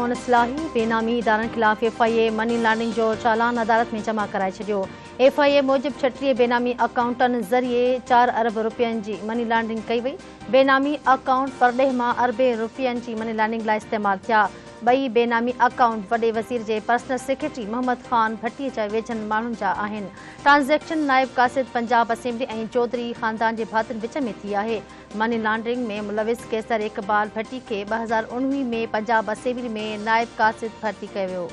रहमान इस्लाही बेनामी इदारनि ख़िलाफ़ FIA मनी लॉन्ड्रिंग जो चालान अदालत में जमा कराए छॾियो। FIA मूजिब 36 बेनामी अकाउंटनि ज़रिए 4 अरब रुपयनि जी मनी लॉन्ड्रिंग कई वई। बेनामी अकाउंट परॾेह मां अरबे रुपयनि जी मनी लॉन्ड्रिंग लाइ इस्तेमालु थिया। ॿई बेनामी अकाउंट वॾे वज़ीर जे पर्सनल सेक्रेटरी मोहम्मद ख़ान भट्टीअ जा वेझनि माण्हुनि जा आहिनि। ट्रांज़ेक्शन नाइब कासिद पंजाब असेंबली ऐं चौधरी ख़ानदान जे भातियुनि विच में थी आहे। मनी लॉन्ड्रिंग में मुलविस केसर इक़बाल भट्टी खे 2019 में पंजाब असेंबली में नाइब कासिद भर्ती कयो वियो।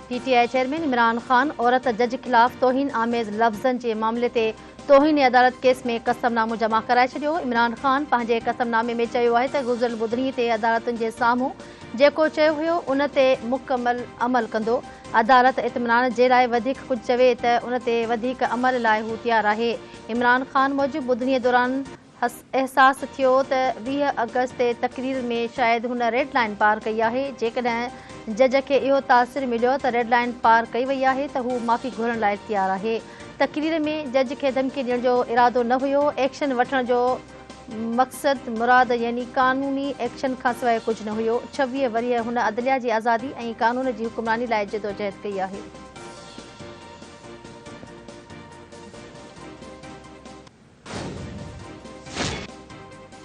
PTI चेयरमैन इमरान ख़ान औरत जज ख़िलाफ़ तौहीन आमेज़ लफ़्ज़नि जे मामले ते तौहीन अदालत केस में कसमनामो जमा कराए छॾियो। इमरान ख़ान पंहिंजे कसमनामे में चयो आहे त गुज़िरियल ॿुधणी ते अदालतुनि जे साम्हूं जेको चयो हुयो उन ते मुकमल अमल कंदो। अदालत इत्मिनान जे लाइ वधीक कुझु चवे त उन ते वधीक अमल लाइ हू तयारु आहे। इमरान ख़ान मूजिब ॿुधणीअ दौरान एहसासु थियो त 20 अगस्त ते तक़रीर में शायदि हुन रेड लाइन पार कई आहे। जेकॾहिं जज खे इहो तासिर मिलियो त रेड लाइन पार कई वई आहे त हू माफ़ी घुरण लाइ तयारु आहे। तक़रीर में जज खे धमकी ॾियण जो इरादो न हुयो। एक्शन वठण जो मक़सदु मुराद यानी कानूनी एक्शन खां सवाइ कुझु न हुयो। 26 वरीअ हुन अदलिया जी आज़ादी ऐं कानून जी हुक्मरानी लाइ जिदोजहद कई आहे।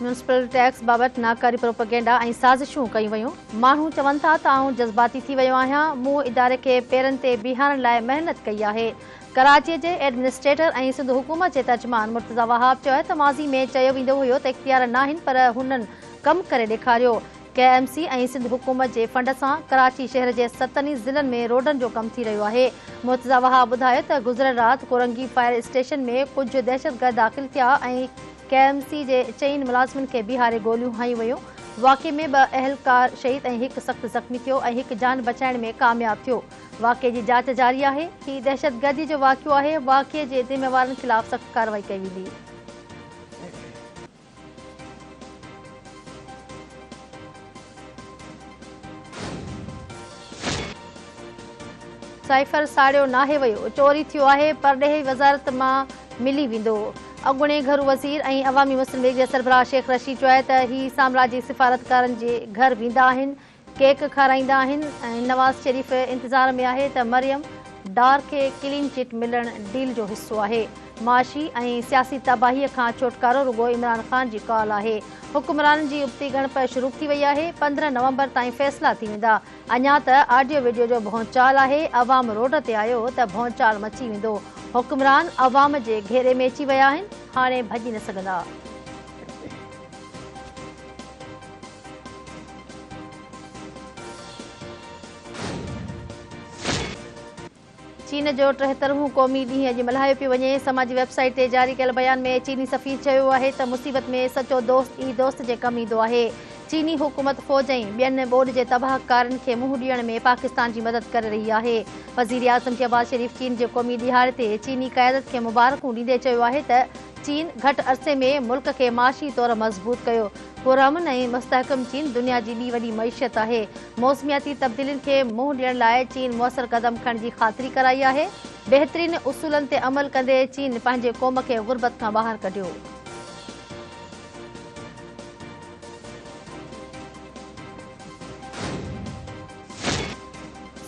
म्यूनिसिपल टैक्स बाबति नाकारी प्रोपेगेंडा ऐं साज़िशूं कयूं वयूं। माण्हू चवनि था त आउं जज़्बाती थी वियो आहियां। मूं इदारे खे पेरनि ते बीहारण लाइ महिनत कई आहे। कराचीअ जे एडमिनिस्ट्रेटर ऐं सिंध हुकूमत जे तर्जुमान मुर्तज़ा वहाब चयो त माज़ी में चयो वेंदो हुयो त इख़्तियार न आहिनि पर हुननि कमु करे ॾेखारियो। KMC ऐं सिंध हुकूमत जे फंड सां कराची शहर जे 7 ज़िलनि में रोडनि जो कमु थी रहियो आहे। मुर्तज़ा वहाब ॿुधायो त गुज़िरियल राति कोरंगी फायर स्टेशन में कुझु दहशतगर्द दाख़िल थिया ऐं KMC जे 4 मुलाज़िमनि खे बीहारे गोलियूं हयूं वयूं। वाक़े में 2 अहलकार शहीद ऐं 1 सख़्तु ज़ख़्मी थियो ऐं 1 जान बचाइण में कामयाबु थियो। वाक़े जी जांच जारी आहे। हीउ दहशतगर्दी जो वाक़ियो आहे। वाक़े जे ज़िम्मेवारनि ख़िलाफ़ सख़्त कार्रवाई कई वेंदी। साइफ़र साड़ियो नाहे वियो, चोरी थियो आहे। परॾेही वज़ारत मां मिली वेंदो। अॻूणे घरू वज़ीर ऐं अवामी मुस्लिम लीग जे सरबराह शेख रशीद चयो आहे त ही साम्राजी सिफ़ारतकारनि जे घर वेंदा आहिनि, केक खाराईंदा आहिनि ऐं नवाज़ शरीफ़ इंतज़ार में आहे त मरियम डार खे क्लीन चिट मिलण डील जो हिसो आहे। माशी ऐं सियासी तबाहीअ खां छुटकारो रुगो इमरान ख़ान जी कॉल आहे। हुक्मराननि जी उबती ॻणप शुरू थी वई आहे। 15 नवंबर ताईं फ़ैसिला थी वेंदा। अञा त ऑडियो वीडियो जो भौचाल आहे। अवाम रोड ते आयो त भौचाल मची वेंदो। हुक्मरान अवाम जे घेरे में अची विया आहिनि, हाणे भॼी न सघंदा। चीन जो 73हों क़ौमी ॾींहुं अॼु मल्हायो पियो वञे। समाजी वेबसाइट ते जारी कयल बयान में चीनी सफ़ीर चयो आहे त मुसीबत में सचो दोस्त ई दोस्त जे कमु ईंदो आहे। चीनी हुकूमत फ़ौज ऐं ॿियनि ॿोॾि जे तबाहकारनि खे मुंहुं ॾियण में पाकिस्तान जी मदद करे रही आहे। वज़ीर आज़म शहबाज शरीफ़ चीन जे क़ौमी ॾिहाड़े ते चीनी क़यादत खे मुबारकूं ॾींदे चयो आहे त चीन घटि अरसे में मुल्क खे माशी तौरु मज़बूत कयो। पुरअमन ऐं मुस्तहकम चीन दुनिया जी ॿी वॾी मईशत आहे। मौसमियाती तब्दीलियुनि खे मुंहुं ॾियण लाइ चीन मुअसर क़दम खणण जी ख़ातिरी कराई आहे। बहितरीन उसूलनि ते अमल कंदे चीन पंहिंजे क़ौम खे ग़ुर्बत खां ॿाहिरि कढियो।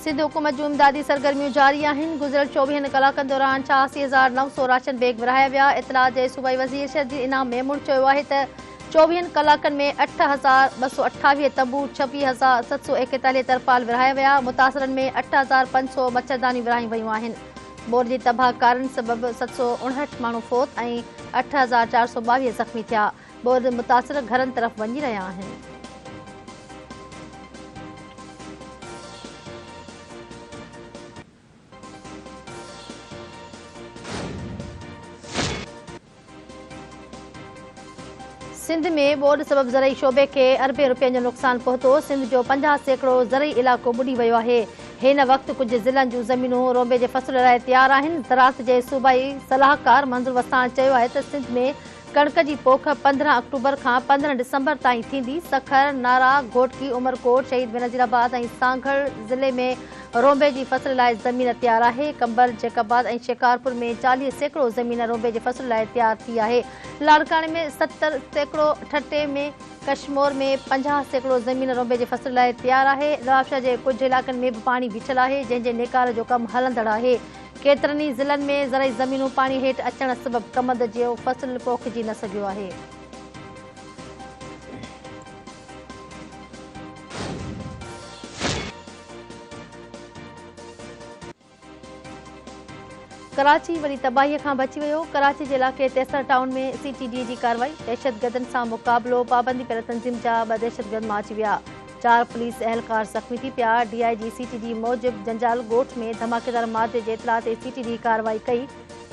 सिंध हुकूमत जूं इमदादी सरगर्मियूं जारी आहिनि। गुज़िरियल 24 कलाकनि दौरान 86,900 राशन बैग विरहाया विया। इतलाह जे सूबाई वज़ीर शहदी इनाम मेमून चयो आहे त 24 कलाकनि में 8,228 तंबू, 26,741 तरपाल विरहाया विया। मुतासिरनि में 8,500 मच्छरदानियूं विरहायूं वयूं आहिनि। ॿोॾि जे तबाहकारनि सबबि 759 माण्हू फ़ौत ऐं 8,422 ज़ख़्मी थिया। ॿोॾि मुतासिर घरनि तरफ़ वञी रहिया आहिनि। सिंध में ॿोॾि सबबि ज़रई शोबे खे अरबे रुपयनि जो नुक़सानु पहुतो। सिंध जो 50% ज़रई इलाइक़ो ॿुॾी वियो आहे। हिन वक़्तु कुझु ज़िलनि जूं ज़मीनूं रोंबे जे फ़सुल लाइ तयारु आहिनि। ज़राअत जे सूबाई सलाहकार मंज़ूर वसाण चयो आहे त सिंध में कणक जी पोख 15 अक्टूबर खां 15 डिसंबर ताईं थींदी। सखर, नारा, घोटकी, उमरकोट, शहीद बेनज़ीराबाद ऐं सांगड़ ज़िले में रोंबे जी फसल लाइ ज़मीन तैयार आहे। कंबर, जैकाबाद ऐं शिकारपुर में 40% ज़मीन रोंबे जी फसल लाइ तैयार थी आहे। लाड़काणे में 70%, ठट्टे में कशमोर में 50% ज़मीन रोंबे जी फसल लाइ तैयार आहे। नवाबशाह जे कुझु इलाइक़नि में बि पाणी बीठल आहे, जंहिं जे निकार जो कमु हलंदड़ आहे। केतिरनि ई ज़िलनि में ज़रई ज़मीनूं पाणी हेठि अचण सबबि कमंद जो फसल पोखिजी न सघियो आहे। कराची वरी तबाहीअ खां बची वियो। कराची जे इलाइक़े तेसर टाउन में CTD जी कार्रवाई। दहशतगर्दनि सां मुक़ाबिलो। पाबंदी पियल तंज़ीम जा 2 दहशतगर्द मां अची विया। 4 पुलिस अहलकार ज़ख़्मी थी पिया। DIG CTD मूजिबि जंजाल ॻोठ में धमाकेदार मादे जे इतला ते CTD कार्रवाई कई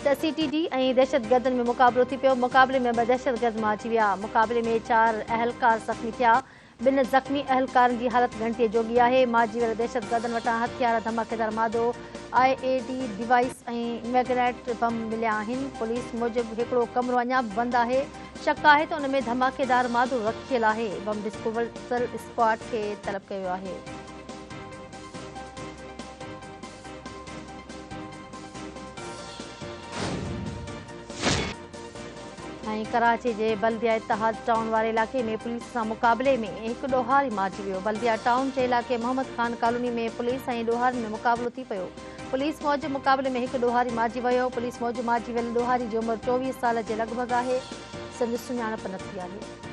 त CTD ऐं दहशतगर्दनि में मुक़ाबिलो थी पियो। मुक़ाबले में 2 दहशतगर्द मां अची विया। मुक़ाबले में 4 अहलकार ज़ख़्मी थिया। 2 ज़ख़्मी अहलकारनि जी हालत घंटीअ जोगी आहे। मारिजी वियल दहशतगर्दनि वटां हथियार, धमाकेदार मादो, IED डिवाइस ऐं मैग्नेट बम मिलिया आहिनि। पुलिस मूजिबि हिकिड़ो कमरो अञा बि बंदि आहे। शक आहे त उन में धमाकेदार मादो रखियल आहे। बम डिस्पोज़ल स्क्वाड खे तलब कयो आहे। ऐं कराची जे बल्दिया इतिहाद टाउन वारे इलाइक़े में पुलिस सां मुक़ाबले में हिकु ॾोहारी मारिजी वियो। बल्दिया टाउन जे इलाइक़े मोहम्मद खान कॉलोनी में पुलिस ऐं ॾोहारियुनि में मुक़ाबिलो थी पियो। पुलिस मूजिबि मुक़ाबले में हिकु ॾोहारी मारिजी वियो। पुलिस मूजिबि मारिजी वियल ॾोहारी जी उमिरि 24 साल जे लॻभॻि आहे। संदसि सुञाणप न थी आहे।